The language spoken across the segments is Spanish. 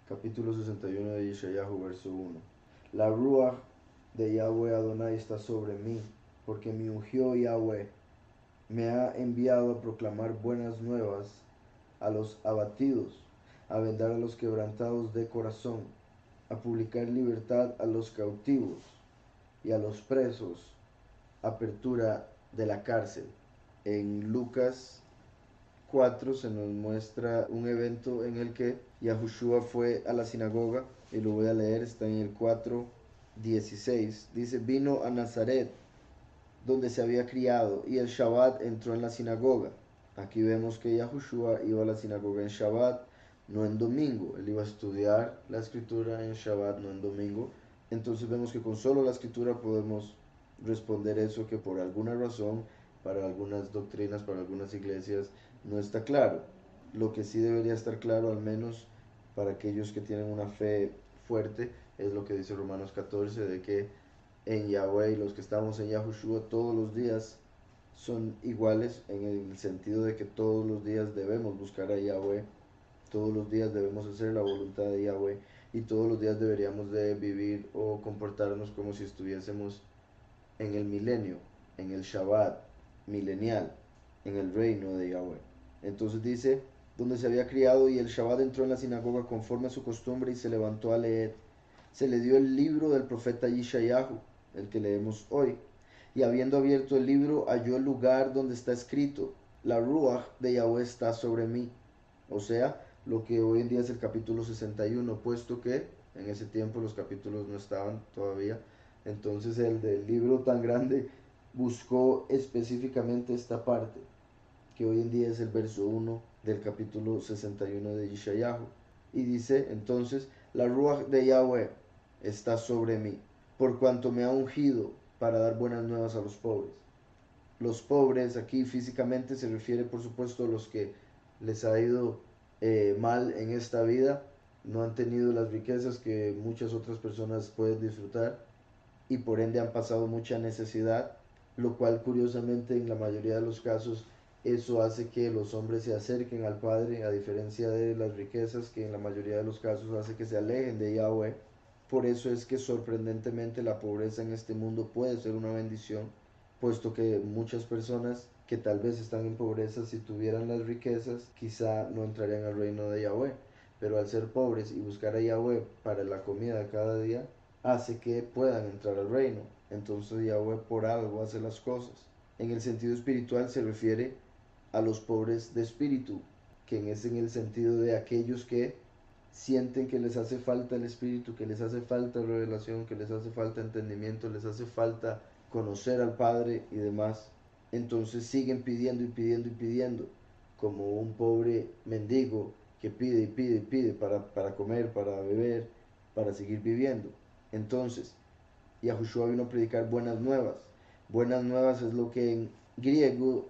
capítulo 61 de Yeshayahu, verso 1. La Ruach de Yahweh Adonai está sobre mí, porque me ungió Yahweh, me ha enviado a proclamar buenas nuevas a los abatidos, a vendar a los quebrantados de corazón, a publicar libertad a los cautivos y a los presos, apertura de la cárcel. En Lucas 4 se nos muestra un evento en el que Yahushua fue a la sinagoga, y lo voy a leer, está en el 4:16. Dice, vino a Nazaret, donde se había criado, y el Shabbat entró en la sinagoga. Aquí vemos que Yahushua iba a la sinagoga en Shabbat, no en domingo. Él iba a estudiar la escritura en Shabbat, no en domingo. Entonces vemos que con solo la escritura podemos responder eso, que por alguna razón, para algunas doctrinas, para algunas iglesias, no está claro. Lo que sí debería estar claro, al menos para aquellos que tienen una fe fuerte, es lo que dice Romanos 14, de que en Yahweh y los que estamos en Yahushua todos los días son iguales, en el sentido de que todos los días debemos buscar a Yahweh, todos los días debemos hacer la voluntad de Yahweh, y todos los días deberíamos de vivir o comportarnos como si estuviésemos en el milenio, en el Shabbat milenial, en el reino de Yahweh. Entonces dice, donde se había criado, y el Shabbat entró en la sinagoga conforme a su costumbre y se levantó a leer. Se le dio el libro del profeta Yeshayahu, el que leemos hoy, y habiendo abierto el libro halló el lugar donde está escrito, la Ruach de Yahweh está sobre mí. O sea, lo que hoy en día es el capítulo 61, puesto que en ese tiempo los capítulos no estaban todavía. Entonces el del libro tan grande buscó específicamente esta parte, que hoy en día es el verso 1 del capítulo 61 de Yeshayahu. Y dice entonces, la Ruach de Yahweh está sobre mí, por cuanto me ha ungido para dar buenas nuevas a los pobres. Los pobres aquí físicamente se refiere por supuesto a los que les ha ido mal en esta vida, no han tenido las riquezas que muchas otras personas pueden disfrutar, y por ende han pasado mucha necesidad, lo cual curiosamente en la mayoría de los casos eso hace que los hombres se acerquen al Padre, a diferencia de las riquezas que en la mayoría de los casos hace que se alejen de Yahweh. Por eso es que sorprendentemente la pobreza en este mundo puede ser una bendición, puesto que muchas personas que tal vez están en pobreza, si tuvieran las riquezas, quizá no entrarían al reino de Yahweh. Pero al ser pobres y buscar a Yahweh para la comida de cada día, hace que puedan entrar al reino. Entonces Yahweh por algo hace las cosas. En el sentido espiritual se refiere a los pobres de espíritu, que es en el sentido de aquellos que sienten que les hace falta el espíritu, que les hace falta revelación, que les hace falta entendimiento, les hace falta conocer al Padre y demás. Entonces siguen pidiendo y pidiendo y pidiendo, como un pobre mendigo que pide y pide y pide para comer, para beber, para seguir viviendo. Entonces, Yahushua vino a predicar buenas nuevas. Buenas nuevas es lo que en griego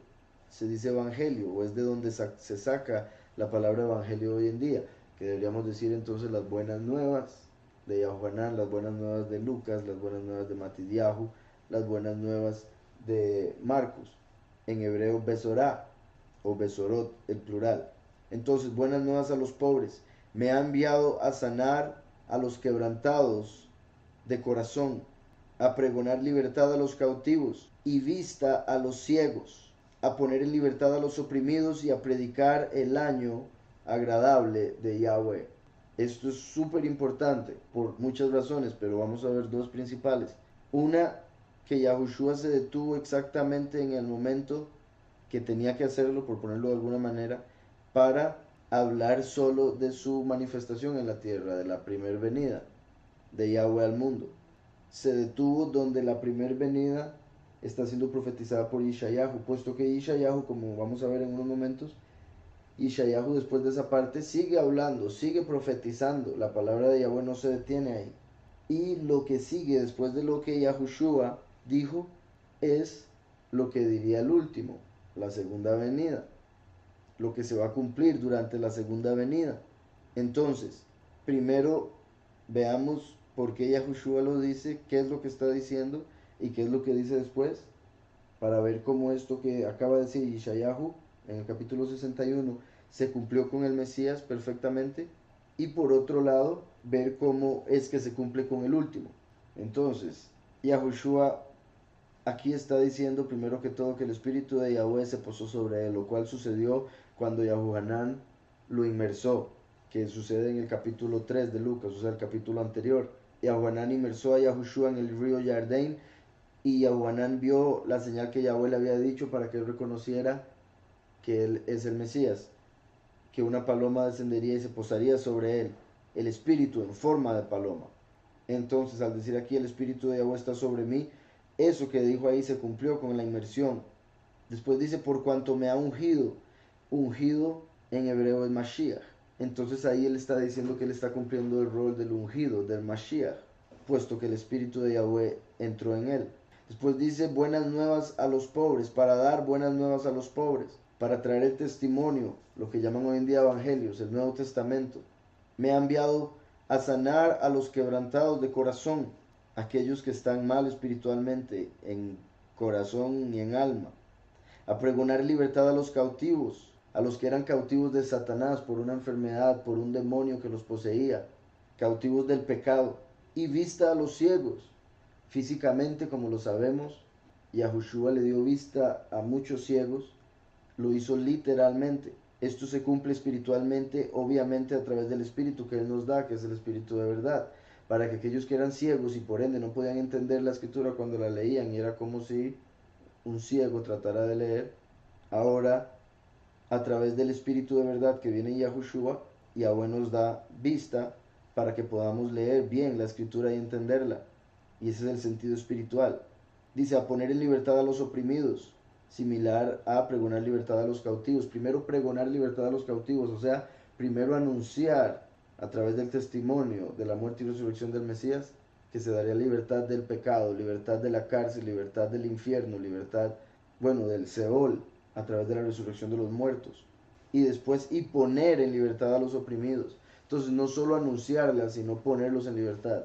se dice evangelio, o es de donde se saca la palabra evangelio hoy en día, que deberíamos decir entonces las buenas nuevas de Yahuanán, las buenas nuevas de Lucas, las buenas nuevas de Matidyahu, las buenas nuevas de Marcos, en hebreo Besorá o Besorot, el plural. Entonces, buenas nuevas a los pobres. Me ha enviado a sanar a los quebrantados de corazón, a pregonar libertad a los cautivos y vista a los ciegos, a poner en libertad a los oprimidos y a predicar el año agradable de Yahweh. Esto es súper importante por muchas razones, pero vamos a ver dos principales. Una, que Yahushua se detuvo exactamente en el momento que tenía que hacerlo, por ponerlo de alguna manera, para hablar solo de su manifestación en la tierra, de la primer venida de Yahweh al mundo. Se detuvo donde la primer venida está siendo profetizada por Yeshayahu, puesto que Yeshayahu, como vamos a ver en unos momentos, Yeshayahu después de esa parte sigue hablando, sigue profetizando, la palabra de Yahweh no se detiene ahí. Y lo que sigue después de lo que Yahushua dijo es lo que diría el último, la segunda venida, lo que se va a cumplir durante la segunda venida. Entonces, primero veamos por qué Yahushua lo dice, qué es lo que está diciendo y qué es lo que dice después, para ver cómo esto que acaba de decir Yeshayahu en el capítulo 61 se cumplió con el Mesías perfectamente. y por otro lado ver cómo es que se cumple con el último. Entonces, Yahushua aquí está diciendo primero que todo que el espíritu de Yahweh se posó sobre él, lo cual sucedió cuando Yahuanán lo inmersó, que sucede en el capítulo 3 de Lucas, o sea, el capítulo anterior. Yahuanán inmersó a Yahushua en el río Jardín y Yahuanán vio la señal que Yahweh le había dicho para que él reconociera que él es el Mesías, que una paloma descendería y se posaría sobre él, el espíritu en forma de paloma. Entonces, al decir aquí el espíritu de Yahweh está sobre mí, eso que dijo ahí se cumplió con la inmersión. Después dice, por cuanto me ha ungido. Ungido en hebreo es Mashiach. Entonces ahí él está diciendo que él está cumpliendo el rol del ungido, del Mashiach, puesto que el espíritu de Yahweh entró en él. Después dice, buenas nuevas a los pobres, para dar buenas nuevas a los pobres, para traer el testimonio, lo que llaman hoy en día evangelios, el Nuevo Testamento. Me ha enviado a sanar a los quebrantados de corazón, aquellos que están mal espiritualmente, en corazón y en alma, a pregonar libertad a los cautivos, a los que eran cautivos de Satanás por una enfermedad, por un demonio que los poseía, cautivos del pecado, y vista a los ciegos, físicamente como lo sabemos. Yahushua le dio vista a muchos ciegos, lo hizo literalmente. Esto se cumple espiritualmente, obviamente a través del Espíritu que Él nos da, que es el Espíritu de verdad, para que aquellos que eran ciegos y por ende no podían entender la Escritura cuando la leían, y era como si un ciego tratara de leer, ahora a través del Espíritu de verdad que viene en Yahushua, Yahweh nos da vista para que podamos leer bien la Escritura y entenderla. Y ese es el sentido espiritual. Dice, a poner en libertad a los oprimidos, similar a pregonar libertad a los cautivos. Primero pregonar libertad a los cautivos, o sea, primero anunciar a través del testimonio de la muerte y resurrección del Mesías que se daría libertad del pecado, libertad de la cárcel, libertad del infierno, libertad, bueno, del Seol, a través de la resurrección de los muertos. Y después, y poner en libertad a los oprimidos. Entonces, no solo anunciarla, sino ponerlos en libertad.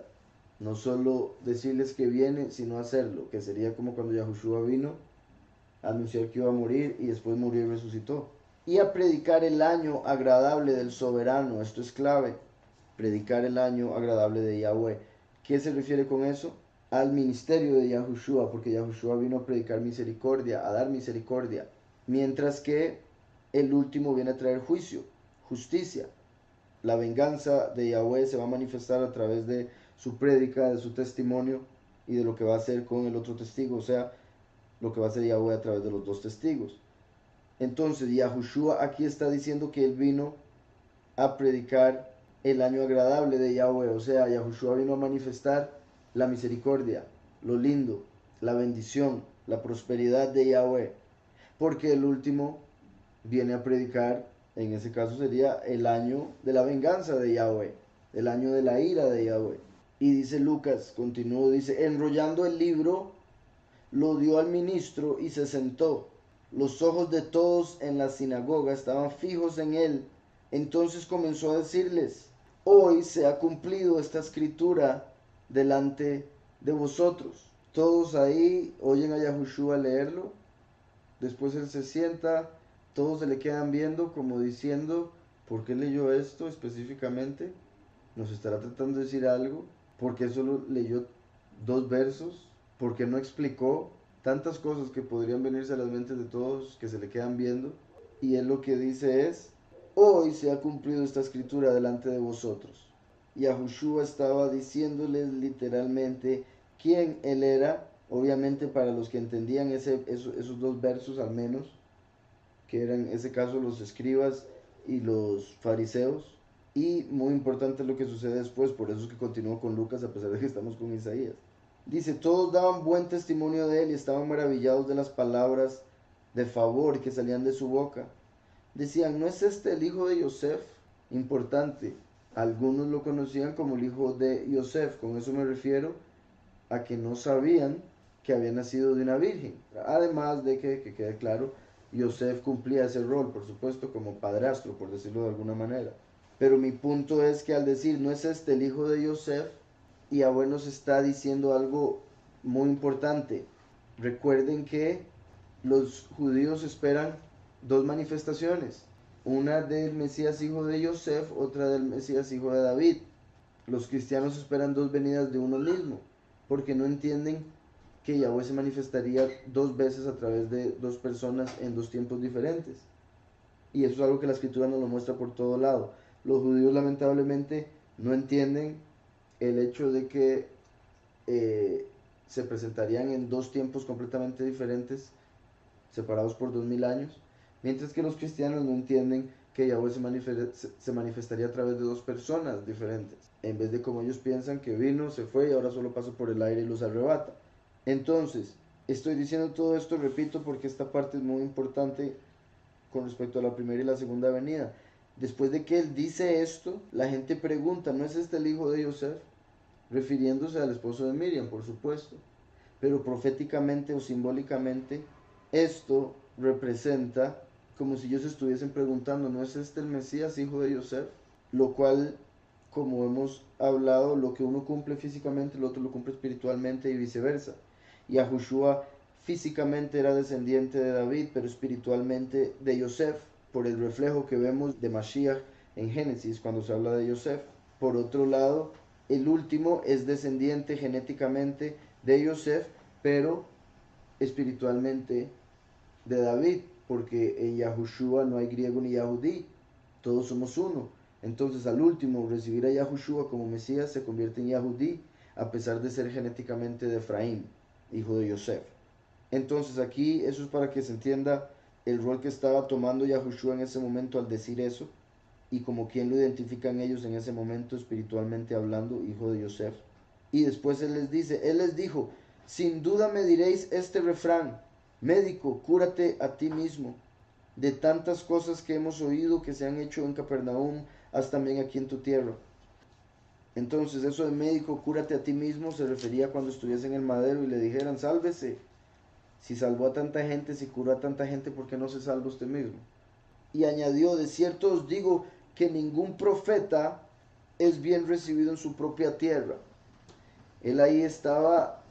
No solo decirles que viene, sino hacerlo, que sería como cuando Yahushua vino a anunciar que iba a morir y después murió y resucitó. Y a predicar el año agradable del soberano, esto es clave, predicar el año agradable de Yahweh. ¿Qué se refiere con eso? Al ministerio de Yahushua, porque Yahushua vino a predicar misericordia, a dar misericordia, mientras que el último viene a traer juicio, justicia. La venganza de Yahweh se va a manifestar a través de su prédica, de su testimonio y de lo que va a hacer con el otro testigo, o sea, lo que va a hacer Yahweh a través de los dos testigos. Entonces, Yahushua aquí está diciendo que él vino a predicar el año agradable de Yahweh, o sea, Yahushua vino a manifestar la misericordia, lo lindo, la bendición, la prosperidad de Yahweh, porque el último viene a predicar, en ese caso sería el año de la venganza de Yahweh, el año de la ira de Yahweh. Y dice Lucas, continuó, dice, enrollando el libro, lo dio al ministro y se sentó. Los ojos de todos en la sinagoga estaban fijos en él. Entonces comenzó a decirles, hoy se ha cumplido esta escritura delante de vosotros. Todos ahí oyen a Yahushua leerlo. Después él se sienta, todos se le quedan viendo como diciendo, ¿por qué leyó esto específicamente? ¿Nos estará tratando de decir algo? ¿Por qué solo leyó 2 versos? ¿Por qué no explicó? Tantas cosas que podrían venirse a las mentes de todos que se le quedan viendo. Y él lo que dice es, hoy se ha cumplido esta escritura delante de vosotros. Y Yahushua estaba diciéndoles literalmente quién él era, obviamente para los que entendían esos 2 versos al menos, que eran en ese caso los escribas y los fariseos. Y muy importante lo que sucede después, por eso es que continúo con Lucas a pesar de que estamos con Isaías. Dice, todos daban buen testimonio de él y estaban maravillados de las palabras de favor que salían de su boca. Decían, ¿no es este el hijo de Yosef? Importante, algunos lo conocían como el hijo de Yosef, con eso me refiero a que no sabían que había nacido de una virgen. Además de que quede claro, Yosef cumplía ese rol, por supuesto, como padrastro, por decirlo de alguna manera. Pero mi punto es que al decir, ¿no es este el hijo de Yosef? Yahweh nos está diciendo algo muy importante. Recuerden que los judíos esperan 2 manifestaciones. una del Mesías hijo de Yosef, otra del Mesías hijo de David. Los cristianos esperan dos venidas de uno mismo, porque no entienden que Yahweh se manifestaría dos veces a través de dos personas en dos tiempos diferentes. Y eso es algo que la escritura nos lo muestra por todo lado. Los judíos lamentablemente no entienden el hecho de que se presentarían en dos tiempos completamente diferentes, separados por 2000 años, mientras que los cristianos no entienden que Yahweh se manifestaría a través de dos personas diferentes, en vez de como ellos piensan que vino, se fue y ahora solo pasó por el aire y los arrebata. Entonces, estoy diciendo todo esto, repito, porque esta parte es muy importante con respecto a la primera y la segunda venida. Después de que él dice esto, la gente pregunta, ¿no es este el hijo de Yosef? Refiriéndose al esposo de Miriam, por supuesto. Pero proféticamente o simbólicamente, esto representa como si ellos estuviesen preguntando, ¿no es este el Mesías, hijo de Yosef? Lo cual, como hemos hablado, lo que uno cumple físicamente, el otro lo cumple espiritualmente y viceversa. Y Yahushua físicamente era descendiente de David, pero espiritualmente de Yosef, por el reflejo que vemos de Mashiach en Génesis cuando se habla de Yosef. Por otro lado, el último es descendiente genéticamente de Yosef, pero espiritualmente de David, porque en Yahushua no hay griego ni yahudí, todos somos uno. Entonces al último recibir a Yahushua como Mesías se convierte en yahudí, a pesar de ser genéticamente de Efraín, hijo de Yosef. Entonces aquí eso es para que se entienda el rol que estaba tomando Yahushua en ese momento al decir eso, y como quien lo identifican ellos en ese momento espiritualmente hablando, hijo de Yosef. Y después él les dijo, sin duda me diréis este refrán, médico, cúrate a ti mismo. De tantas cosas que hemos oído que se han hecho en Capernaum, haz también aquí en tu tierra. Entonces eso de médico, cúrate a ti mismo, se refería a cuando estuviese en el madero y le dijeran, sálvese. Si salvó a tanta gente, si curó a tanta gente, ¿por qué no se salva usted mismo? Y añadió, de cierto os digo que ningún profeta es bien recibido en su propia tierra. Él ahí estaba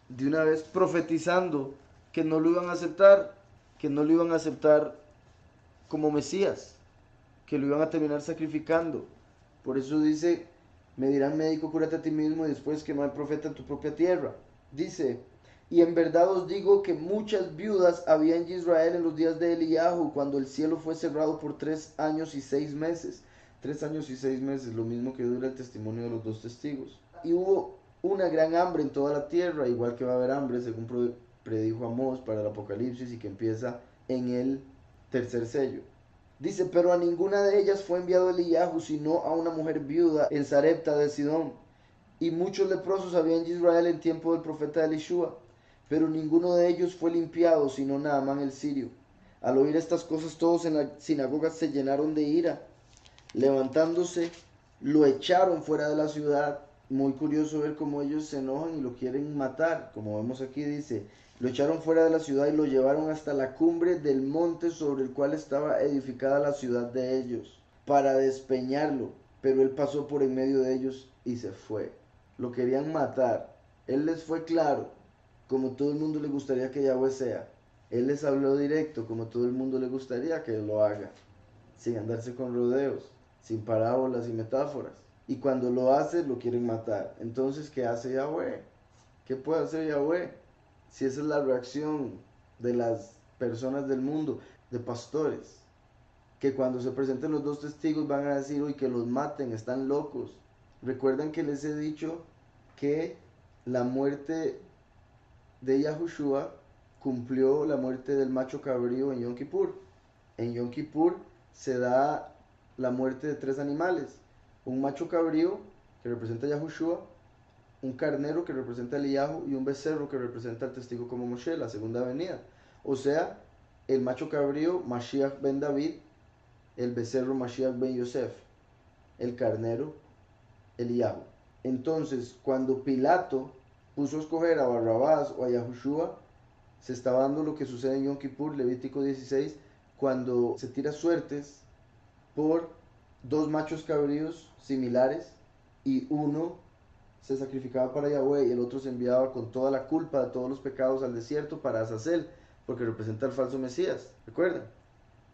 de una vez profetizando que no lo iban a aceptar, que no lo iban a aceptar como Mesías, que lo iban a terminar sacrificando. Por eso dice, me dirán médico, cúrate a ti mismo, y después que no hay profeta en tu propia tierra. Dice, y en verdad os digo que muchas viudas había en Israel en los días de Eliyahu, cuando el cielo fue cerrado por 3 años y 6 meses. 3 años y 6 meses, lo mismo que dura el testimonio de los dos testigos. Y hubo una gran hambre en toda la tierra, igual que va a haber hambre, según predijo Amós para el Apocalipsis, y que empieza en el tercer sello. Dice, pero a ninguna de ellas fue enviado Eliyahu, sino a una mujer viuda en Sarepta de Sidón. Y muchos leprosos había en Israel en tiempo del profeta Elishua, pero ninguno de ellos fue limpiado, sino Naamán el sirio. Al oír estas cosas, todos en la sinagoga se llenaron de ira. Levantándose, lo echaron fuera de la ciudad. Muy curioso ver cómo ellos se enojan y lo quieren matar. Como vemos aquí dice, lo echaron fuera de la ciudad y lo llevaron hasta la cumbre del monte sobre el cual estaba edificada la ciudad de ellos, para despeñarlo. Pero él pasó por en medio de ellos y se fue. Lo querían matar. Él les fue claro, como todo el mundo le gustaría que Yahweh sea. Él les habló directo, como todo el mundo le gustaría que lo haga, sin andarse con rodeos, sin parábolas y metáforas. Y cuando lo hace, lo quieren matar. Entonces, ¿qué hace Yahweh? ¿Qué puede hacer Yahweh? Si esa es la reacción de las personas del mundo, de pastores, que cuando se presenten los dos testigos van a decir, uy, que los maten, están locos. Recuerden que les he dicho que la muerte de Yahushua cumplió la muerte del macho cabrío en Yom Kippur. En Yom Kippur se da la muerte de 3 animales. Un macho cabrío que representa a Yahushua, un carnero que representa a Eliyahu y un becerro que representa al testigo como Moshe, la segunda venida. O sea, el macho cabrío, Mashiach ben David, el becerro, Mashiach ben Yosef, el carnero, Eliyahu. Entonces, cuando Pilato puso a escoger a Barrabás o a Yahushua, se estaba dando lo que sucede en Yom Kippur, Levítico 16, cuando se tira suertes por 2 machos cabríos similares y uno se sacrificaba para Yahweh y el otro se enviaba con toda la culpa de todos los pecados al desierto para Azazel, porque representa al falso Mesías, ¿recuerdan?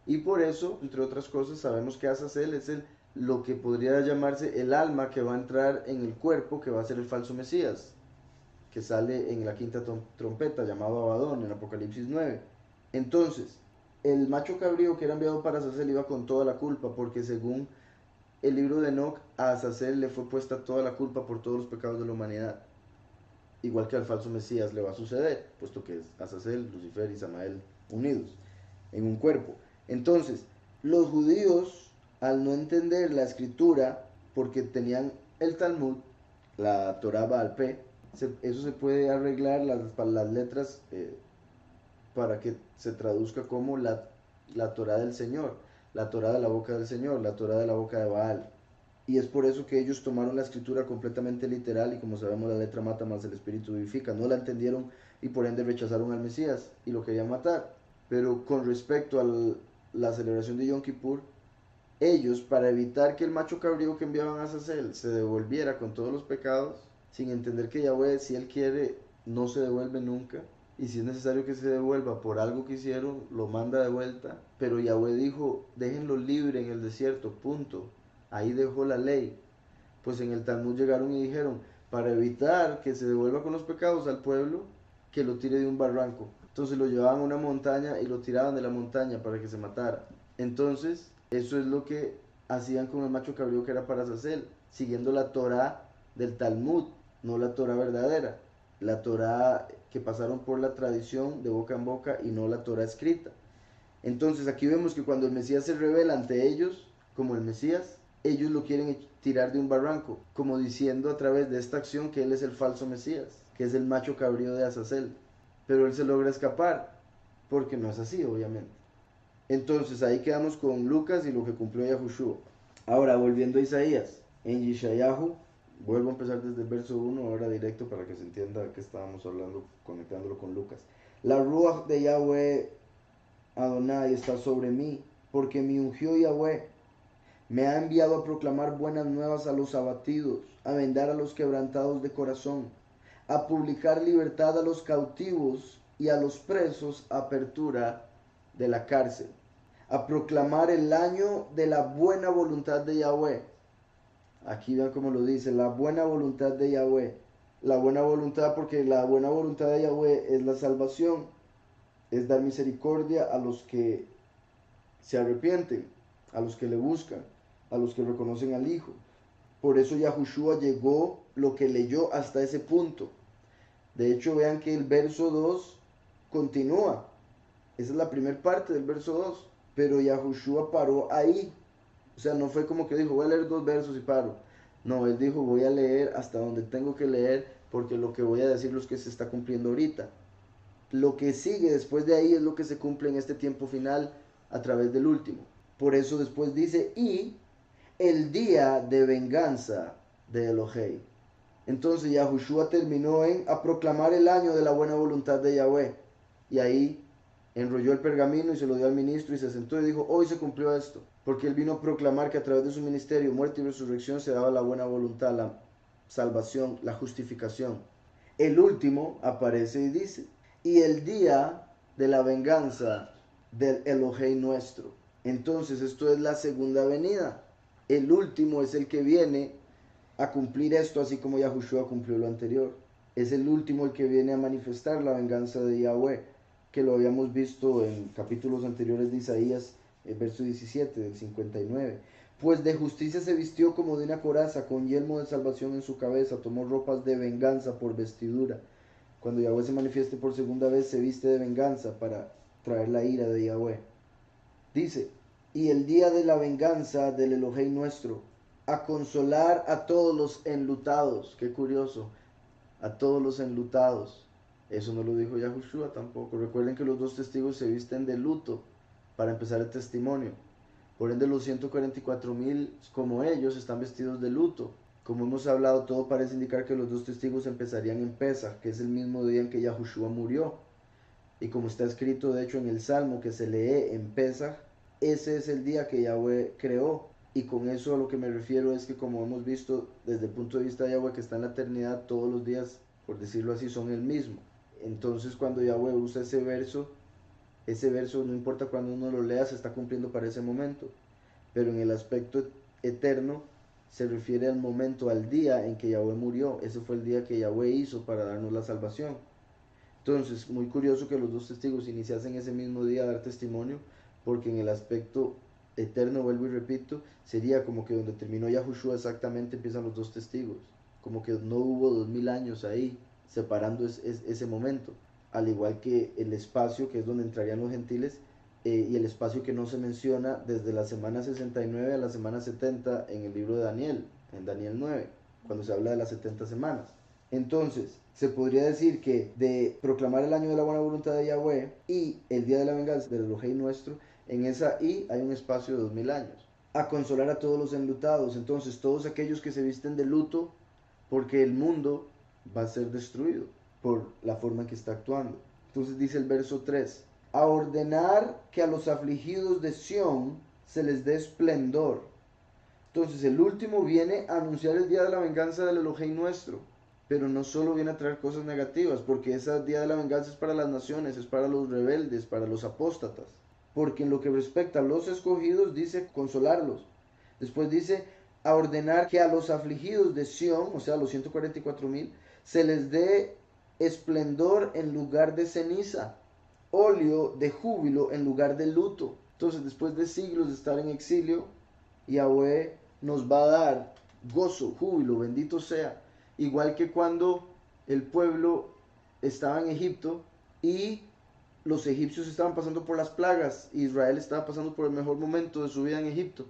Y por eso, entre otras cosas, sabemos que Azazel es lo que podría llamarse el alma que va a entrar en el cuerpo, que va a ser el falso Mesías, que sale en la quinta trompeta, llamado Abadón, en Apocalipsis 9. Entonces, el macho cabrío que era enviado para Azazel iba con toda la culpa, porque según el libro de Enoch, a Azazel le fue puesta toda la culpa por todos los pecados de la humanidad. Igual que al falso Mesías le va a suceder, puesto que es Azazel, Lucifer y Samael unidos en un cuerpo. Entonces, los judíos, al no entender la escritura, porque tenían el Talmud, la Torah Baal Pé, eso se puede arreglar las letras para que se traduzca como la Torah del Señor, la Torah de la boca del Señor, la Torah de la boca de Baal. Y es por eso que ellos tomaron la escritura completamente literal y como sabemos la letra mata más el espíritu vivifica. No la entendieron y por ende rechazaron al Mesías y lo querían matar. Pero con respecto a la celebración de Yom Kippur, ellos, para evitar que el macho cabrío que enviaban a Azazel se devolviera con todos los pecados, sin entender que Yahweh, si él quiere, no se devuelve nunca, y si es necesario que se devuelva por algo que hicieron, lo manda de vuelta, pero Yahweh dijo, déjenlo libre en el desierto, punto. Ahí dejó la ley. Pues en el Talmud llegaron y dijeron, para evitar que se devuelva con los pecados al pueblo, que lo tire de un barranco. Entonces lo llevaban a una montaña y lo tiraban de la montaña para que se matara. Entonces, eso es lo que hacían con el macho cabrío que era para Azazel, siguiendo la Torah del Talmud, no la Torah verdadera. La Torah que pasaron por la tradición de boca en boca y no la Torah escrita. Entonces aquí vemos que cuando el Mesías se revela ante ellos, como el Mesías, ellos lo quieren tirar de un barranco, como diciendo a través de esta acción que él es el falso Mesías, que es el macho cabrío de Azazel. Pero él se logra escapar, porque no es así, obviamente. Entonces ahí quedamos con Lucas y lo que cumplió Yahushua. Ahora, volviendo a Isaías, en Yeshayahu, vuelvo a empezar desde el verso 1, ahora directo para que se entienda que estábamos hablando, conectándolo con Lucas. La Ruach de Yahweh Adonai está sobre mí, porque me ungió Yahweh. Me ha enviado a proclamar buenas nuevas a los abatidos, a vendar a los quebrantados de corazón, a publicar libertad a los cautivos y a los presos, apertura de la cárcel, a proclamar el año de la buena voluntad de Yahweh. Aquí vean cómo lo dice, la buena voluntad de Yahweh. La buena voluntad, porque la buena voluntad de Yahweh es la salvación, es dar misericordia a los que se arrepienten, a los que le buscan, a los que reconocen al Hijo. Por eso Yahushua llegó lo que leyó hasta ese punto. De hecho, vean que el verso 2 continúa. Esa es la primera parte del verso 2. Pero Yahushua paró ahí. O sea, no fue como que dijo, voy a leer 2 versos y paro. No, él dijo, voy a leer hasta donde tengo que leer, porque lo que voy a decir es que se está cumpliendo ahorita. Lo que sigue después de ahí es lo que se cumple en este tiempo final a través del último. Por eso después dice, y el día de venganza de Elohei. Entonces Yahushua terminó a proclamar el año de la buena voluntad de Yahweh. Y ahí enrolló el pergamino y se lo dio al ministro y se sentó y dijo, hoy se cumplió esto. Porque él vino a proclamar que a través de su ministerio, muerte y resurrección se daba la buena voluntad, la salvación, la justificación. El último aparece y dice, y el día de la venganza del Elohei nuestro. Entonces esto es la segunda venida. El último es el que viene a cumplir esto, así como Yahushua cumplió lo anterior. Es el último el que viene a manifestar la venganza de Yahweh, que lo habíamos visto en capítulos anteriores de Isaías, el verso 17 del 59. Pues de justicia se vistió como de una coraza, con yelmo de salvación en su cabeza, tomó ropas de venganza por vestidura. Cuando Yahweh se manifieste por segunda vez, se viste de venganza para traer la ira de Yahweh. Dice, y el día de la venganza del Elohei nuestro, a consolar a todos los enlutados. Qué curioso, a todos los enlutados. Eso no lo dijo Yahushua tampoco. Recuerden que los dos testigos se visten de luto para empezar el testimonio. Por ende, los 144,000 como ellos están vestidos de luto. Como hemos hablado, todo parece indicar que los dos testigos empezarían en Pesach, que es el mismo día en que Yahushua murió. Y como está escrito de hecho en el Salmo que se lee en Pesach, ese es el día que Yahweh creó. Y con eso a lo que me refiero es que, como hemos visto desde el punto de vista de Yahweh que está en la eternidad, todos los días, por decirlo así, son el mismo. Entonces cuando Yahweh usa ese verso, ese verso, no importa cuando uno lo lea, se está cumpliendo para ese momento. Pero en el aspecto eterno se refiere al momento, al día en que Yahweh murió. Ese fue el día que Yahweh hizo para darnos la salvación. Entonces, muy curioso que los dos testigos iniciasen ese mismo día a dar testimonio, porque en el aspecto eterno, vuelvo y repito, sería como que donde terminó Yahushua exactamente empiezan los dos testigos, como que no hubo 2000 años ahí separando ese momento, al igual que el espacio que es donde entrarían los gentiles, y el espacio que no se menciona desde la semana 69 a la semana 70 en el libro de Daniel, en Daniel 9, cuando se habla de las 70 semanas. Entonces, se podría decir que de proclamar el año de la buena voluntad de Yahweh y el día de la venganza del Elohim nuestro, en esa I hay un espacio de 2000 años. A consolar a todos los enlutados, entonces todos aquellos que se visten de luto, porque el mundo va a ser destruido por la forma en que está actuando. Entonces dice el verso 3, a ordenar que a los afligidos de Sión se les dé esplendor. Entonces el último viene a anunciar el día de la venganza del Elohim nuestro, pero no solo viene a traer cosas negativas, porque ese día de la venganza es para las naciones, es para los rebeldes, para los apóstatas. Porque en lo que respecta a los escogidos dice consolarlos. Después dice a ordenar que a los afligidos de Sión, o sea, a los 144,000, se les dé esplendor en lugar de ceniza, óleo de júbilo en lugar de luto. Entonces, después de siglos de estar en exilio, Yahweh nos va a dar gozo, júbilo, bendito sea. Igual que cuando el pueblo estaba en Egipto y los egipcios estaban pasando por las plagas, Israel estaba pasando por el mejor momento de su vida en Egipto.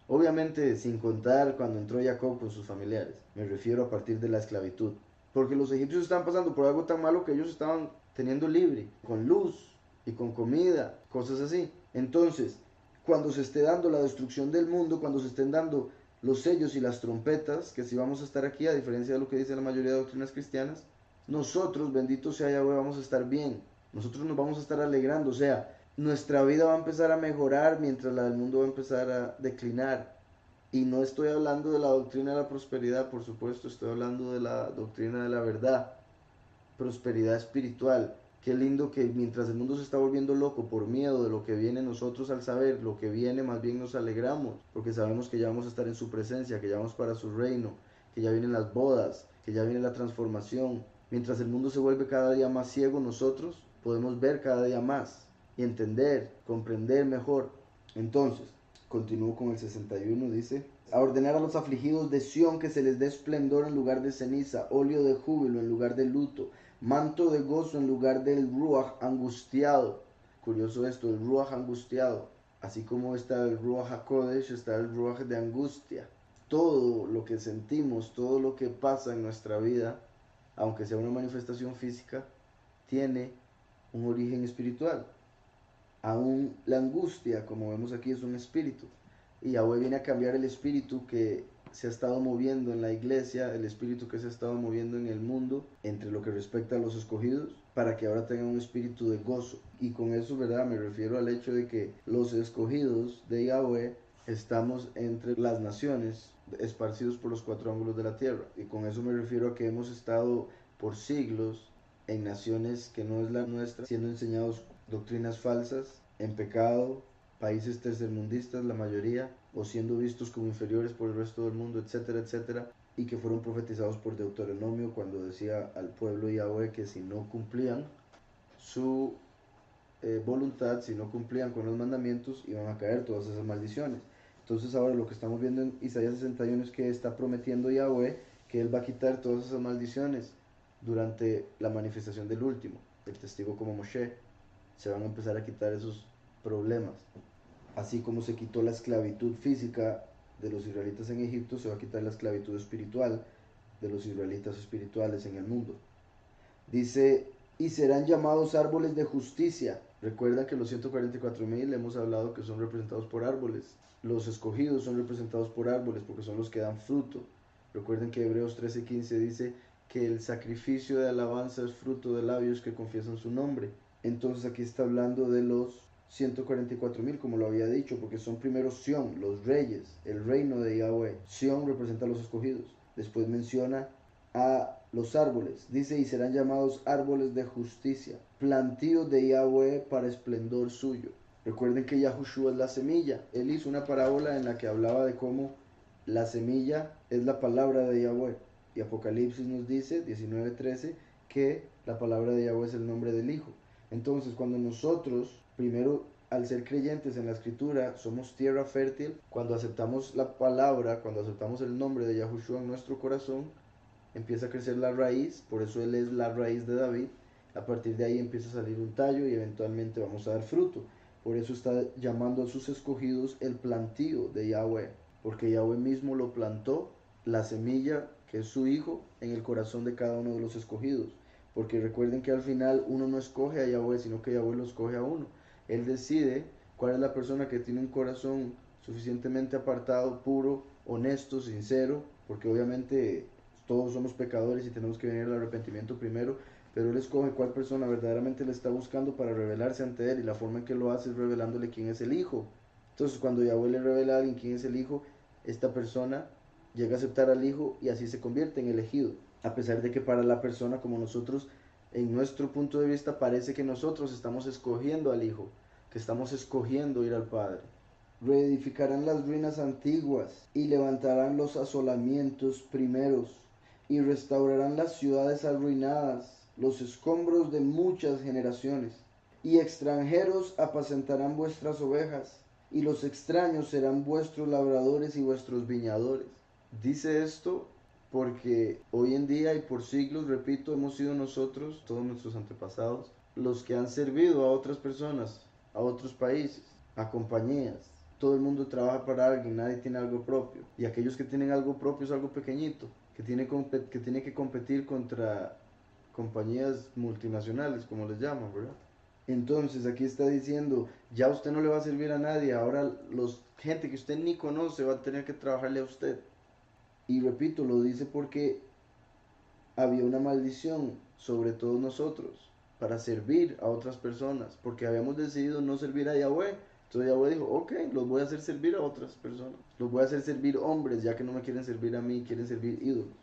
Obviamente sin contar cuando entró Jacob con sus familiares, me refiero a partir de la esclavitud. Porque los egipcios estaban pasando por algo tan malo que ellos estaban teniendo libre, con luz y con comida, cosas así. Entonces, cuando se esté dando la destrucción del mundo, cuando se estén dando los sellos y las trompetas, que si vamos a estar aquí, a diferencia de lo que dice la mayoría de doctrinas cristianas, nosotros, bendito sea Yahweh, vamos a estar bien. Nosotros nos vamos a estar alegrando, o sea, nuestra vida va a empezar a mejorar mientras la del mundo va a empezar a declinar. Y no estoy hablando de la doctrina de la prosperidad, por supuesto, estoy hablando de la doctrina de la verdad, prosperidad espiritual. Qué lindo que mientras el mundo se está volviendo loco por miedo de lo que viene, nosotros al saber lo que viene más bien nos alegramos, porque sabemos que ya vamos a estar en su presencia, que ya vamos para su reino, que ya vienen las bodas, que ya viene la transformación. Mientras el mundo se vuelve cada día más ciego, nosotros podemos ver cada día más y entender, comprender mejor. Entonces, continúo con el 61, dice, a ordenar a los afligidos de Sión que se les dé esplendor en lugar de ceniza, óleo de júbilo en lugar de luto, manto de gozo en lugar del ruach angustiado. Curioso esto, el ruach angustiado. Así como está el ruach hakodesh, está el ruach de angustia. Todo lo que sentimos, todo lo que pasa en nuestra vida, aunque sea una manifestación física, tiene un origen espiritual. Aún la angustia, como vemos aquí, es un espíritu. Y Yahweh viene a cambiar el espíritu que se ha estado moviendo en la iglesia, el espíritu que se ha estado moviendo en el mundo, entre lo que respecta a los escogidos, para que ahora tengan un espíritu de gozo. Y con eso, ¿verdad? Me refiero al hecho de que los escogidos de Yahweh estamos entre las naciones, esparcidos por los cuatro ángulos de la tierra. Y con eso me refiero a que hemos estado por siglos en naciones que no es la nuestra, siendo enseñados doctrinas falsas, en pecado, países tercermundistas la mayoría, o siendo vistos como inferiores por el resto del mundo, etcétera, etcétera, y que fueron profetizados por Deuteronomio cuando decía al pueblo Yahweh que si no cumplían su voluntad, si no cumplían con los mandamientos, iban a caer todas esas maldiciones. Entonces ahora lo que estamos viendo en Isaías 61 es que está prometiendo Yahweh que Él va a quitar todas esas maldiciones durante la manifestación del último, el testigo como Moshe. Se van a empezar a quitar esos problemas. Así como se quitó la esclavitud física de los israelitas en Egipto, se va a quitar la esclavitud espiritual de los israelitas espirituales en el mundo. Dice, y serán llamados árboles de justicia. Recuerda que los 144,000 hemos hablado que son representados por árboles. Los escogidos son representados por árboles porque son los que dan fruto. Recuerden que Hebreos 13:15 dice que el sacrificio de alabanza es fruto de labios que confiesan su nombre. Entonces aquí está hablando de los 144,000, como lo había dicho, porque son primero Sión, los reyes, el reino de Yahweh. Sión representa a los escogidos. Después menciona a los árboles. Dice, y serán llamados árboles de justicia, plantíos de Yahweh para esplendor suyo. Recuerden que Yahushua es la semilla. Él hizo una parábola en la que hablaba de cómo la semilla es la palabra de Yahweh. Y Apocalipsis nos dice, 19:13, que la palabra de Yahweh es el nombre del Hijo. Entonces, cuando nosotros, primero, al ser creyentes en la Escritura, somos tierra fértil, cuando aceptamos la palabra, cuando aceptamos el nombre de Yahushua en nuestro corazón, empieza a crecer la raíz, por eso Él es la raíz de David. A partir de ahí empieza a salir un tallo y eventualmente vamos a dar fruto. Por eso está llamando a sus escogidos el plantío de Yahweh, porque Yahweh mismo lo plantó, la semilla, que es su Hijo, en el corazón de cada uno de los escogidos. Porque recuerden que al final uno no escoge a Yahweh, sino que Yahweh lo escoge a uno. Él decide cuál es la persona que tiene un corazón suficientemente apartado, puro, honesto, sincero, porque obviamente todos somos pecadores y tenemos que venir al arrepentimiento primero, pero Él escoge cuál persona verdaderamente le está buscando para revelarse ante Él, y la forma en que lo hace es revelándole quién es el Hijo. Entonces, cuando Yahweh le revela a alguien quién es el Hijo, esta persona llega a aceptar al Hijo y así se convierte en elegido, a pesar de que para la persona como nosotros, en nuestro punto de vista, parece que nosotros estamos escogiendo al Hijo, que estamos escogiendo ir al Padre. Reedificarán las ruinas antiguas y levantarán los asolamientos primeros y restaurarán las ciudades arruinadas, los escombros de muchas generaciones. Y extranjeros apacentarán vuestras ovejas, y los extraños serán vuestros labradores y vuestros viñadores. Dice esto porque hoy en día y por siglos, repito, hemos sido nosotros, todos nuestros antepasados, los que han servido a otras personas, a otros países, a compañías. Todo el mundo trabaja para alguien, nadie tiene algo propio. Y aquellos que tienen algo propio es algo pequeñito, que tiene que competir contra compañías multinacionales, como les llaman, ¿verdad? Entonces aquí está diciendo, ya usted no le va a servir a nadie, ahora gente que usted ni conoce va a tener que trabajarle a usted. Y repito, lo dice porque había una maldición sobre todos nosotros para servir a otras personas, porque habíamos decidido no servir a Yahweh. Entonces Yahweh dijo, ok, los voy a hacer servir a otras personas, los voy a hacer servir hombres, ya que no me quieren servir a mí, quieren servir ídolos.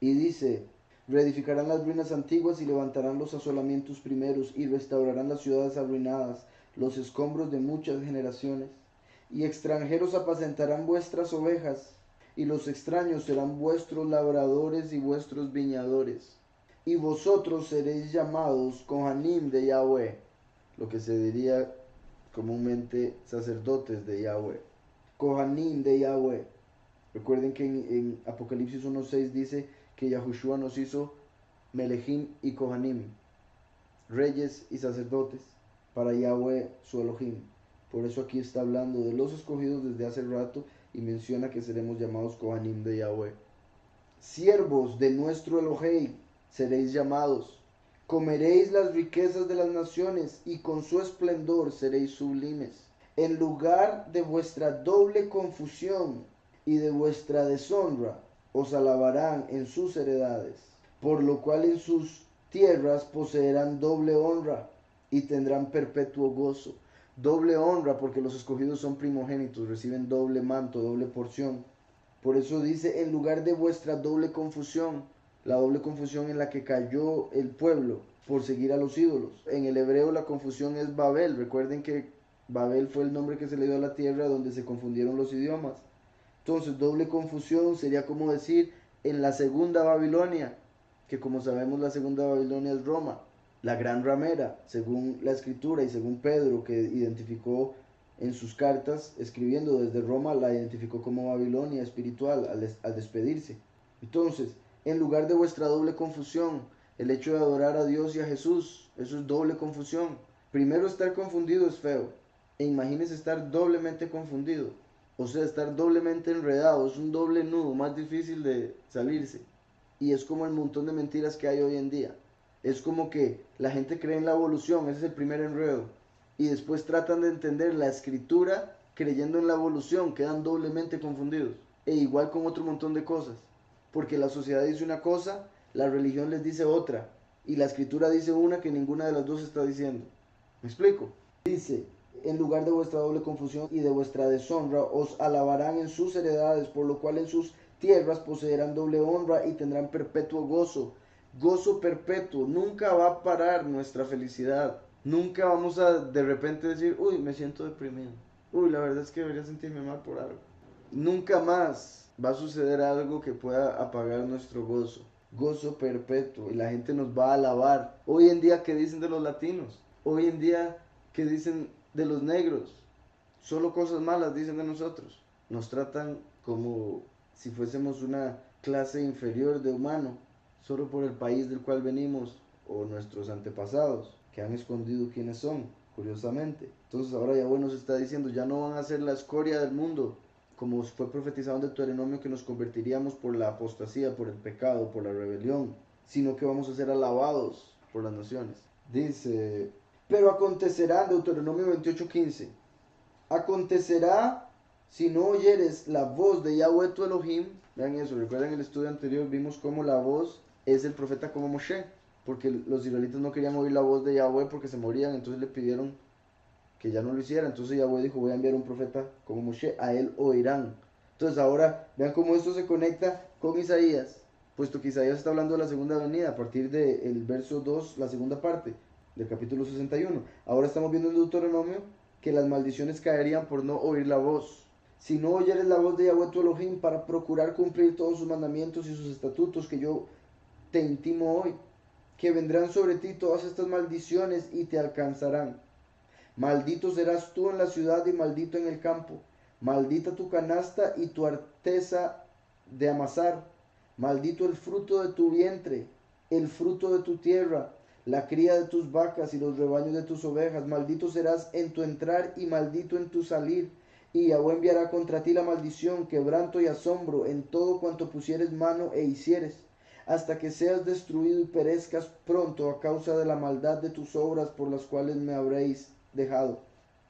Y dice, reedificarán las ruinas antiguas y levantarán los asolamientos primeros y restaurarán las ciudades arruinadas, los escombros de muchas generaciones. Y extranjeros apacentarán vuestras ovejas, y los extraños serán vuestros labradores y vuestros viñadores. Y vosotros seréis llamados Kohanim de Yahweh, lo que se diría comúnmente sacerdotes de Yahweh. Kohanim de Yahweh. Recuerden que en Apocalipsis 1:6 dice que Yahushua nos hizo Melechim y Kohanim, reyes y sacerdotes, para Yahweh su Elohim. Por eso aquí está hablando de los escogidos desde hace rato y menciona que seremos llamados Kohanim de Yahweh. Siervos de nuestro Elohim seréis llamados. Comeréis las riquezas de las naciones y con su esplendor seréis sublimes. En lugar de vuestra doble confusión y de vuestra deshonra, os alabarán en sus heredades, por lo cual en sus tierras poseerán doble honra y tendrán perpetuo gozo. Doble honra porque los escogidos son primogénitos, reciben doble manto, doble porción. Por eso dice, en lugar de vuestra doble confusión, la doble confusión en la que cayó el pueblo por seguir a los ídolos. En el hebreo la confusión es Babel. Recuerden que Babel fue el nombre que se le dio a la tierra donde se confundieron los idiomas. Entonces, doble confusión sería como decir en la segunda Babilonia, que como sabemos la segunda Babilonia es Roma, la gran ramera, según la escritura y según Pedro, que identificó en sus cartas, escribiendo desde Roma, la identificó como Babilonia espiritual al despedirse. Entonces, en lugar de vuestra doble confusión, el hecho de adorar a Dios y a Jesús, eso es doble confusión. Primero, estar confundido es feo, e imagínese estar doblemente confundido. O sea, estar doblemente enredado, es un doble nudo, más difícil de salirse. Y es como el montón de mentiras que hay hoy en día. Es como que la gente cree en la evolución, ese es el primer enredo. Y después tratan de entender la escritura creyendo en la evolución, quedan doblemente confundidos. E igual con otro montón de cosas. Porque la sociedad dice una cosa, la religión les dice otra. Y la escritura dice una que ninguna de las dos está diciendo. ¿Me explico? Dice, en lugar de vuestra doble confusión y de vuestra deshonra, os alabarán en sus heredades, por lo cual en sus tierras poseerán doble honra y tendrán perpetuo gozo. Gozo perpetuo. Nunca va a parar nuestra felicidad. Nunca vamos a de repente decir, uy, me siento deprimido. Uy, la verdad es que debería sentirme mal por algo. Nunca más va a suceder algo que pueda apagar nuestro gozo. Gozo perpetuo. Y la gente nos va a alabar. Hoy en día, ¿qué dicen de los latinos? Hoy en día, ¿qué dicen de los negros? Solo cosas malas dicen de nosotros. Nos tratan como si fuésemos una clase inferior de humano, solo por el país del cual venimos o nuestros antepasados, que han escondido quiénes son, curiosamente. Entonces ahora Yahweh nos está diciendo, ya no van a ser la escoria del mundo, como fue profetizado en Deuteronomio, que nos convertiríamos por la apostasía, por el pecado, por la rebelión, sino que vamos a ser alabados por las naciones. Dice, pero acontecerá, Deuteronomio 28:15, acontecerá si no oyeres la voz de Yahweh tu Elohim. Vean eso, recuerden el estudio anterior, vimos cómo la voz es el profeta como Moshe, porque los israelitas no querían oír la voz de Yahweh porque se morían, entonces le pidieron que ya no lo hiciera. Entonces Yahweh dijo, voy a enviar un profeta como Moshe, a él oirán. Entonces ahora vean cómo esto se conecta con Isaías, puesto que Isaías está hablando de la segunda venida a partir del verso 2, la segunda parte del capítulo 61. Ahora estamos viendo en Deuteronomio que las maldiciones caerían por no oír la voz. Si no oyeres la voz de Yahweh tu Elohim para procurar cumplir todos sus mandamientos y sus estatutos que yo te intimo hoy, que vendrán sobre ti todas estas maldiciones y te alcanzarán. Maldito serás tú en la ciudad y maldito en el campo. Maldita tu canasta y tu arteza de amasar. Maldito el fruto de tu vientre, el fruto de tu tierra, la cría de tus vacas y los rebaños de tus ovejas. Maldito serás en tu entrar y maldito en tu salir. Y Yahweh enviará contra ti la maldición, quebranto y asombro en todo cuanto pusieres mano e hicieres, hasta que seas destruido y perezcas pronto a causa de la maldad de tus obras por las cuales me habréis dejado.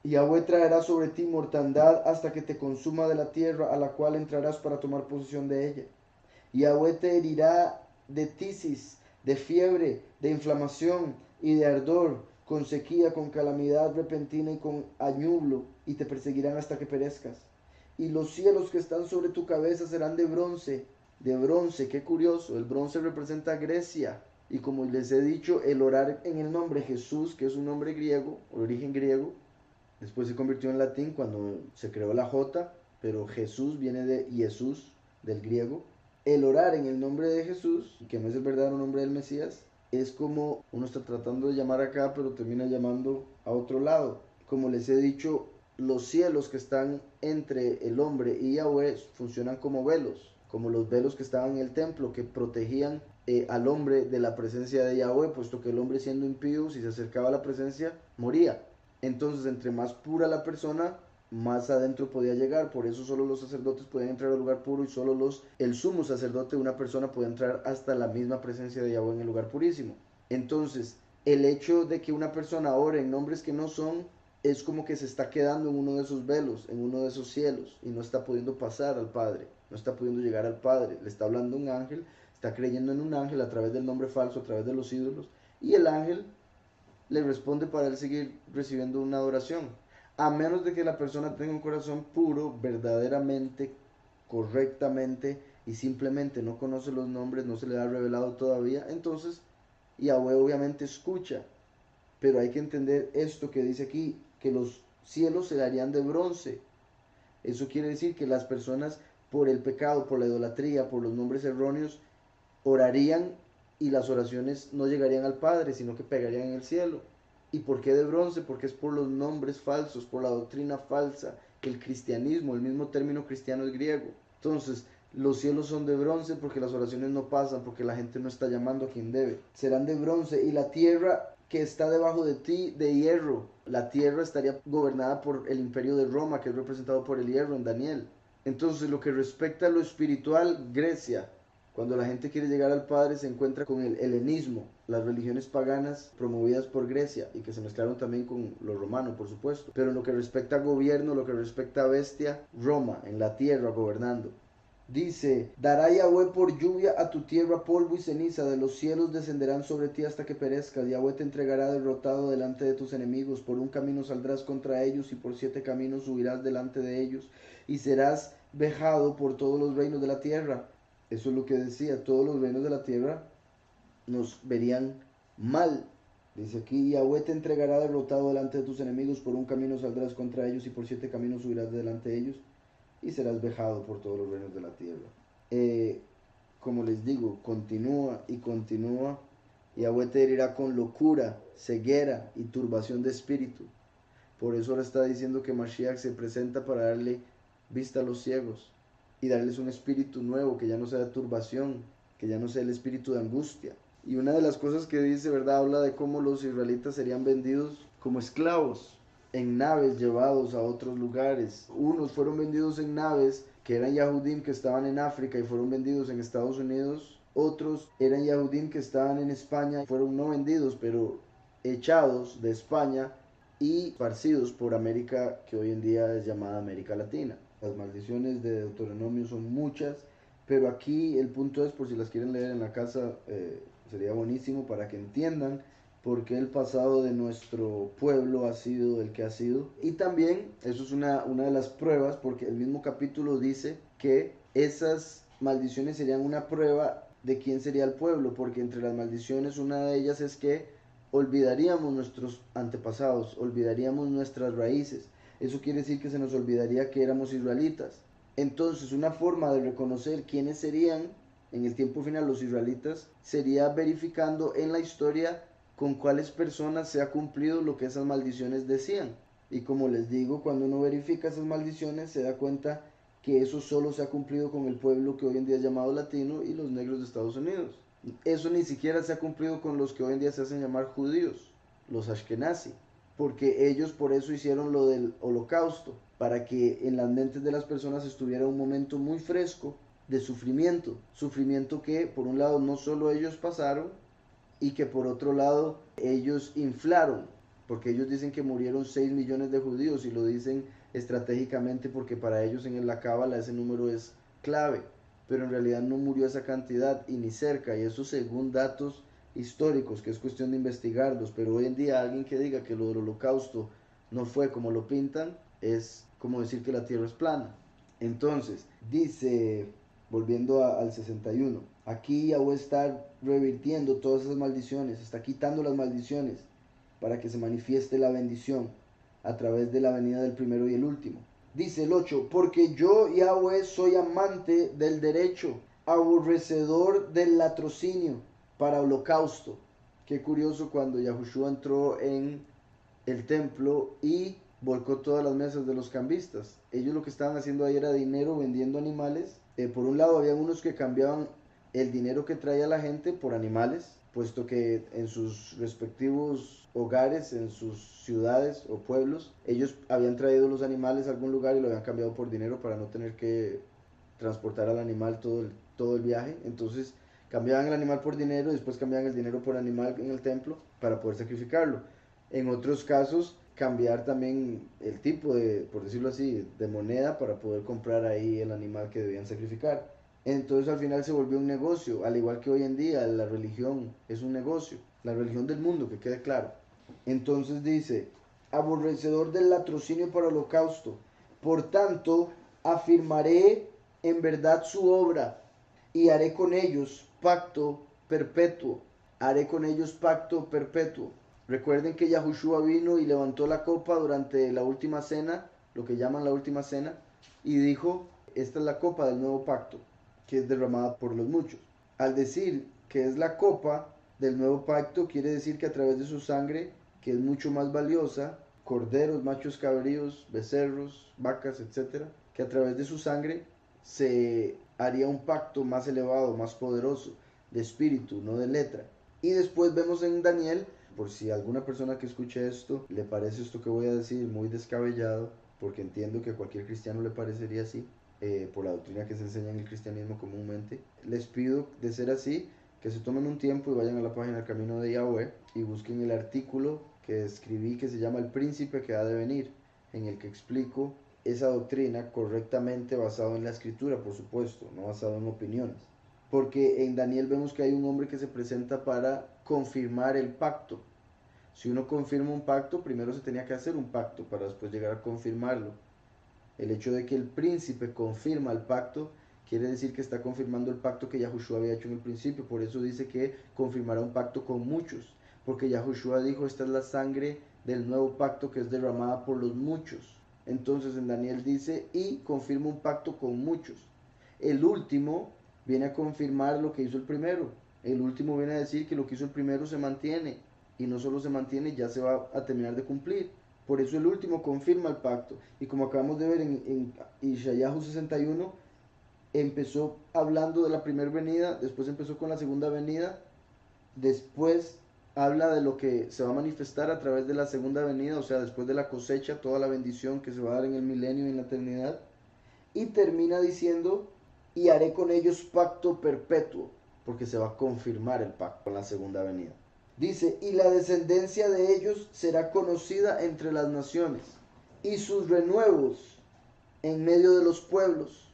Y Yahweh traerá sobre ti mortandad hasta que te consuma de la tierra a la cual entrarás para tomar posesión de ella. Y Yahweh te herirá de tisis, de fiebre, de inflamación y de ardor, con sequía, con calamidad repentina y con añublo, y te perseguirán hasta que perezcas. Y los cielos que están sobre tu cabeza serán de bronce, qué curioso, el bronce representa Grecia. Y como les he dicho, el orar en el nombre Jesús, que es un nombre griego, origen griego, después se convirtió en latín cuando se creó la J, pero Jesús viene de Jesús, del griego. El orar en el nombre de Jesús, que no es el verdadero nombre del Mesías, es como uno está tratando de llamar acá, pero termina llamando a otro lado. Como les he dicho, los cielos que están entre el hombre y Yahweh funcionan como velos, como los velos que estaban en el templo, que protegían al hombre de la presencia de Yahweh, puesto que el hombre, siendo impío, si se acercaba a la presencia, moría. Entonces, entre más pura la persona, más adentro podía llegar. Por eso solo los sacerdotes podían entrar al lugar puro, y solo el sumo sacerdote de una persona podía entrar hasta la misma presencia de Yahweh en el lugar purísimo. Entonces, el hecho de que una persona ore en nombres que no son, es como que se está quedando en uno de esos velos, en uno de esos cielos, y no está pudiendo pasar al Padre, no está pudiendo llegar al Padre. Le está hablando un ángel, está creyendo en un ángel a través del nombre falso, a través de los ídolos, y el ángel le responde para él seguir recibiendo una adoración. A menos de que la persona tenga un corazón puro, verdaderamente, correctamente, y simplemente no conoce los nombres, no se le ha revelado todavía, entonces Yahweh obviamente escucha. Pero hay que entender esto que dice aquí, que los cielos se darían de bronce. Eso quiere decir que las personas, por el pecado, por la idolatría, por los nombres erróneos, orarían, y las oraciones no llegarían al Padre, sino que pegarían en el cielo. ¿Y por qué de bronce? Porque es por los nombres falsos, por la doctrina falsa. El cristianismo, el mismo término cristiano es griego. Entonces, los cielos son de bronce porque las oraciones no pasan, porque la gente no está llamando a quien debe. Serán de bronce. Y la tierra que está debajo de ti, de hierro. La tierra estaría gobernada por el imperio de Roma, que es representado por el hierro en Daniel. Entonces, lo que respecta a lo espiritual, Grecia. Cuando la gente quiere llegar al Padre, se encuentra con el helenismo, las religiones paganas promovidas por Grecia, y que se mezclaron también con lo romano, por supuesto. Pero en lo que respecta a gobierno, lo que respecta a bestia, Roma, en la tierra gobernando. Dice, dará Yahweh por lluvia a tu tierra polvo y ceniza, de los cielos descenderán sobre ti hasta que perezcas. Yahweh te entregará derrotado delante de tus enemigos, por un camino saldrás contra ellos y por 7 caminos subirás delante de ellos, y serás vejado por todos los reinos de la tierra. Eso es lo que decía, todos los reinos de la tierra nos verían mal. Dice aquí, Yahweh te entregará derrotado delante de tus enemigos, por un camino saldrás contra ellos y por 7 caminos subirás delante de ellos y serás vejado por todos los reinos de la tierra. Como les digo, continúa y continúa. Yahweh te herirá con locura, ceguera y turbación de espíritu. Por eso ahora está diciendo que Mashiach se presenta para darle vista a los ciegos y darles un espíritu nuevo, que ya no sea de turbación, que ya no sea el espíritu de angustia. Y una de las cosas que dice, ¿verdad? Habla de cómo los israelitas serían vendidos como esclavos en naves llevados a otros lugares. Unos fueron vendidos en naves que eran Yahudim que estaban en África y fueron vendidos en Estados Unidos. Otros eran Yahudim que estaban en España y fueron no vendidos, pero echados de España y esparcidos por América, que hoy en día es llamada América Latina. Las maldiciones de Deuteronomio son muchas, pero aquí el punto es, por si las quieren leer en la casa, sería buenísimo para que entiendan por qué el pasado de nuestro pueblo ha sido el que ha sido. Y también, eso es una de las pruebas, porque el mismo capítulo dice que esas maldiciones serían una prueba de quién sería el pueblo, porque entre las maldiciones una de ellas es que olvidaríamos nuestros antepasados, olvidaríamos nuestras raíces. Eso quiere decir que se nos olvidaría que éramos israelitas. Entonces, una forma de reconocer quiénes serían en el tiempo final los israelitas sería verificando en la historia con cuáles personas se ha cumplido lo que esas maldiciones decían. Y como les digo, cuando uno verifica esas maldiciones se da cuenta que eso solo se ha cumplido con el pueblo que hoy en día es llamado latino y los negros de Estados Unidos. Eso ni siquiera se ha cumplido con los que hoy en día se hacen llamar judíos, los Ashkenazi, porque ellos por eso hicieron lo del holocausto, para que en las mentes de las personas estuviera un momento muy fresco de sufrimiento, sufrimiento que por un lado no solo ellos pasaron y que por otro lado ellos inflaron, porque ellos dicen que murieron 6 millones de judíos y lo dicen estratégicamente porque para ellos en la cábala ese número es clave, pero en realidad no murió esa cantidad y ni cerca, y eso según datos históricos, que es cuestión de investigarlos, pero hoy en día alguien que diga que lo del holocausto no fue como lo pintan, es como decir que la tierra es plana. Entonces, dice, volviendo al 61, aquí Yahweh está revirtiendo todas esas maldiciones, está quitando las maldiciones para que se manifieste la bendición a través de la venida del primero y el último. Dice el 8, porque yo Yahweh soy amante del derecho, aborrecedor del latrocinio para holocausto. Qué curioso cuando Yahushua entró en el templo y volcó todas las mesas de los cambistas. Ellos lo que estaban haciendo ahí era dinero vendiendo animales. Por un lado había unos que cambiaban el dinero que traía la gente por animales, puesto que en sus respectivos hogares, en sus ciudades o pueblos, ellos habían traído los animales a algún lugar y lo habían cambiado por dinero para no tener que transportar al animal todo el viaje. Entonces cambiaban el animal por dinero y después cambiaban el dinero por animal en el templo para poder sacrificarlo. En otros casos, cambiar también el tipo de, por decirlo así, de moneda para poder comprar ahí el animal que debían sacrificar. Entonces al final se volvió un negocio, al igual que hoy en día la religión es un negocio, la religión del mundo, que quede claro. Entonces dice, aborrecedor del latrocinio para holocausto, por tanto afirmaré en verdad su obra y haré con ellos pacto perpetuo, haré con ellos pacto perpetuo. Recuerden que Yahushua vino y levantó la copa durante la última cena, lo que llaman la última cena, y dijo, esta es la copa del nuevo pacto, que es derramada por los muchos. Al decir que es la copa del nuevo pacto, quiere decir que a través de su sangre, que es mucho más valiosa, corderos, machos cabríos, becerros, vacas, etc., que a través de su sangre se haría un pacto más elevado, más poderoso, de espíritu, no de letra. Y después vemos en Daniel, por si a alguna persona que escuche esto le parece esto que voy a decir muy descabellado, porque entiendo que a cualquier cristiano le parecería así, por la doctrina que se enseña en el cristianismo comúnmente, les pido de ser así, que se tomen un tiempo y vayan a la página El Camino de Yahweh y busquen el artículo que escribí que se llama El Príncipe que ha de venir, en el que explico esa doctrina correctamente basado en la escritura, por supuesto, no basado en opiniones. Porque en Daniel vemos que hay un hombre que se presenta para confirmar el pacto. Si uno confirma un pacto, primero se tenía que hacer un pacto para después llegar a confirmarlo. El hecho de que el príncipe confirma el pacto quiere decir que está confirmando el pacto que Yahushua había hecho en el principio. Por eso dice que confirmará un pacto con muchos, porque Yahushua dijo, esta es la sangre del nuevo pacto que es derramada por los muchos. Entonces en Daniel dice, y confirma un pacto con muchos. El último viene a confirmar lo que hizo el primero. El último viene a decir que lo que hizo el primero se mantiene, y no solo se mantiene, ya se va a terminar de cumplir. Por eso el último confirma el pacto. Y como acabamos de ver en Ishayahu 61, empezó hablando de la primera venida, después empezó con la segunda venida, después habla de lo que se va a manifestar a través de la segunda venida, o sea, después de la cosecha, toda la bendición que se va a dar en el milenio y en la eternidad, y termina diciendo, y haré con ellos pacto perpetuo, porque se va a confirmar el pacto en la segunda venida. Dice, y la descendencia de ellos será conocida entre las naciones, y sus renuevos en medio de los pueblos.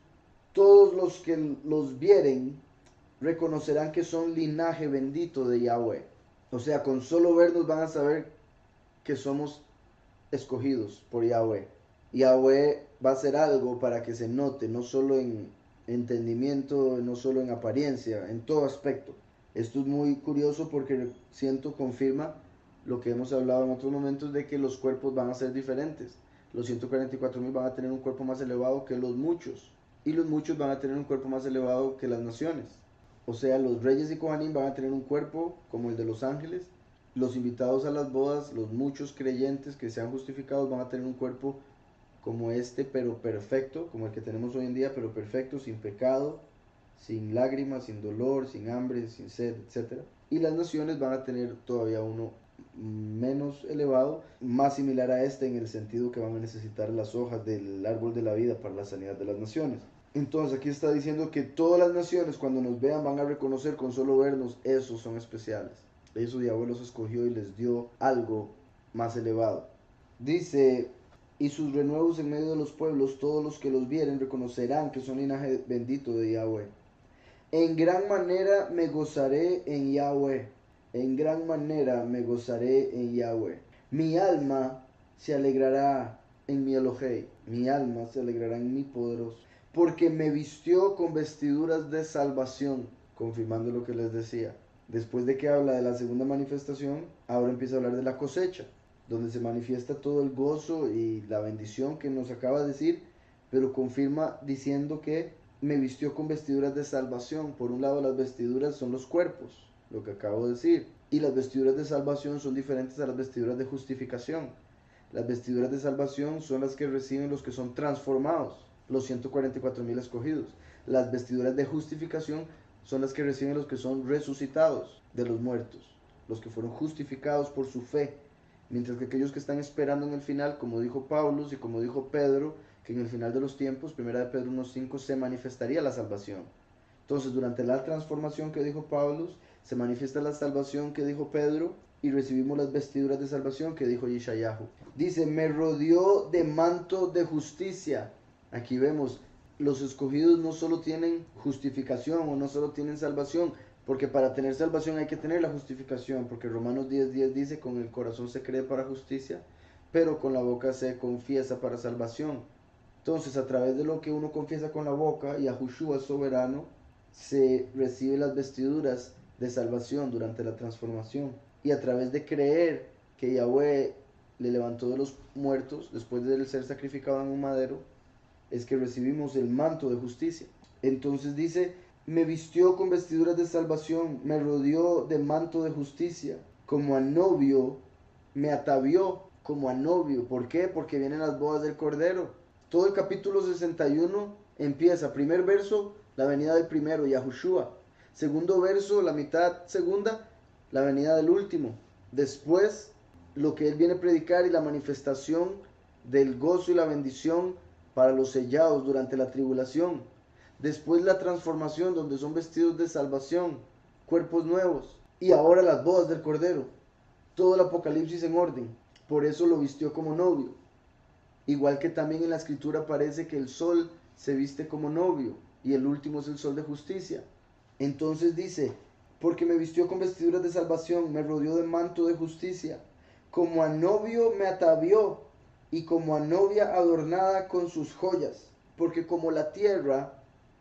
Todos los que los vieren reconocerán que son linaje bendito de Yahweh. O sea, con solo vernos van a saber que somos escogidos por Yahweh. Yahweh va a hacer algo para que se note, no solo en entendimiento, no solo en apariencia, en todo aspecto. Esto es muy curioso porque confirma lo que hemos hablado en otros momentos de que los cuerpos van a ser diferentes. Los 144,000 van a tener un cuerpo más elevado que los muchos, y los muchos van a tener un cuerpo más elevado que las naciones. O sea, los reyes y Kohanim van a tener un cuerpo como el de los ángeles. Los invitados a las bodas, los muchos creyentes que sean justificados, van a tener un cuerpo como este, pero perfecto, como el que tenemos hoy en día, pero perfecto, sin pecado, sin lágrimas, sin dolor, sin hambre, sin sed, etc. Y las naciones van a tener todavía uno menos elevado, más similar a este en el sentido que van a necesitar las hojas del árbol de la vida para la sanidad de las naciones. Entonces aquí está diciendo que todas las naciones cuando nos vean van a reconocer con solo vernos, esos son especiales. Esos Yahweh los escogió y les dio algo más elevado. Dice, y sus renuevos en medio de los pueblos, todos los que los vieren reconocerán que son linaje bendito de Yahweh. En gran manera me gozaré en Yahweh. En gran manera me gozaré en Yahweh. Mi alma se alegrará en mi Elohei. Mi alma se alegrará en mi poderoso. Porque me vistió con vestiduras de salvación. Confirmando lo que les decía. Después de que habla de la segunda manifestación, ahora empieza a hablar de la cosecha, donde se manifiesta todo el gozo y la bendición que nos acaba de decir, pero confirma diciendo que me vistió con vestiduras de salvación. Por un lado, las vestiduras son los cuerpos, lo que acabo de decir, y las vestiduras de salvación son diferentes a las vestiduras de justificación. Las vestiduras de salvación son las que reciben los que son transformados, los 144,000 escogidos. Las vestiduras de justificación son las que reciben los que son resucitados de los muertos, los que fueron justificados por su fe, mientras que aquellos que están esperando en el final, como dijo Pablo y como dijo Pedro, que en el final de los tiempos, 1 de Pedro 1:5, se manifestaría la salvación. Entonces, durante la transformación que dijo Pablo, se manifiesta la salvación que dijo Pedro, y recibimos las vestiduras de salvación que dijo Yeshayahu. Dice, me rodeó de manto de justicia. Aquí vemos, los escogidos no solo tienen justificación o no solo tienen salvación, porque para tener salvación hay que tener la justificación, porque Romanos 10:10 dice, con el corazón se cree para justicia, pero con la boca se confiesa para salvación. Entonces, a través de lo que uno confiesa con la boca, y Yahushua es soberano, se recibe las vestiduras de salvación durante la transformación. Y a través de creer que Yahweh le levantó de los muertos, después de ser sacrificado en un madero, es que recibimos el manto de justicia. Entonces dice, me vistió con vestiduras de salvación, me rodeó de manto de justicia, como a novio, me atavió como a novio. ¿Por qué? Porque vienen las bodas del Cordero. Todo el capítulo 61 empieza, primer verso, la venida del primero, Yahushua. Segundo verso, la mitad segunda, la venida del último. Después, lo que él viene a predicar y la manifestación del gozo y la bendición para los sellados durante la tribulación. Después la transformación, donde son vestidos de salvación, cuerpos nuevos. Y ahora las bodas del Cordero. Todo el Apocalipsis en orden. Por eso lo vistió como novio. Igual que también en la escritura parece que el sol se viste como novio y el último es el sol de justicia. Entonces dice, porque me vistió con vestiduras de salvación, me rodeó de manto de justicia, como a novio me atavió. y como a novia adornada con sus joyas, porque como la tierra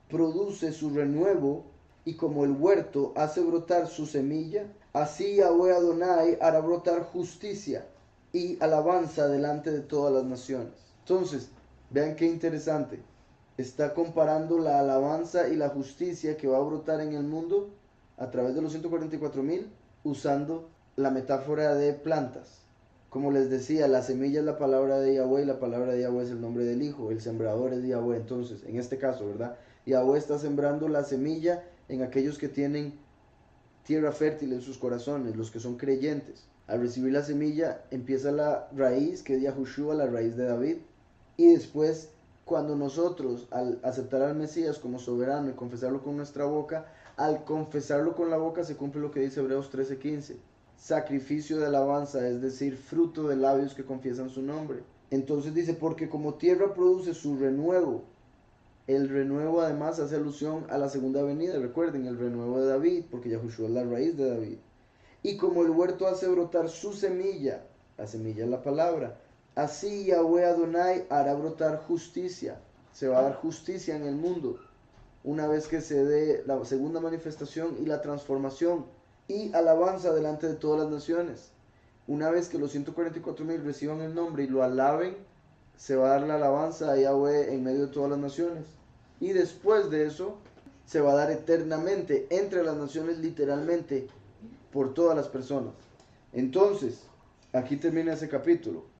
produce su renuevo y como el huerto hace brotar su semilla, así Yahweh Adonai hará brotar justicia y alabanza delante de todas las naciones. Entonces, vean qué interesante. Está comparando la alabanza y la justicia que va a brotar en el mundo a través de los 144,000 usando la metáfora de plantas. Como les decía, la semilla es la palabra de Yahweh y la palabra de Yahweh es el nombre del Hijo. El sembrador es Yahweh. Entonces, en este caso, ¿verdad? Yahweh está sembrando la semilla en aquellos que tienen tierra fértil en sus corazones, los que son creyentes. Al recibir la semilla empieza la raíz, que es Yahushua, la raíz de David. Y después, cuando nosotros, al aceptar al Mesías como soberano y confesarlo con nuestra boca, al confesarlo con la boca se cumple lo que dice Hebreos 13:15. Sacrificio de alabanza, es decir, fruto de labios que confiesan su nombre. Entonces dice, porque como tierra produce su renuevo, el renuevo además hace alusión a la segunda venida, recuerden, el renuevo de David, porque Yahushua es la raíz de David. Y como el huerto hace brotar su semilla, la semilla es la palabra, así Yahweh Adonai hará brotar justicia, se va a dar justicia en el mundo, una vez que se dé la segunda manifestación y la transformación, y alabanza delante de todas las naciones. Una vez que los 144,000 reciban el nombre y lo alaben, se va a dar la alabanza a Yahweh en medio de todas las naciones. Y después de eso, se va a dar eternamente entre las naciones, literalmente, por todas las personas. Entonces, aquí termina ese capítulo.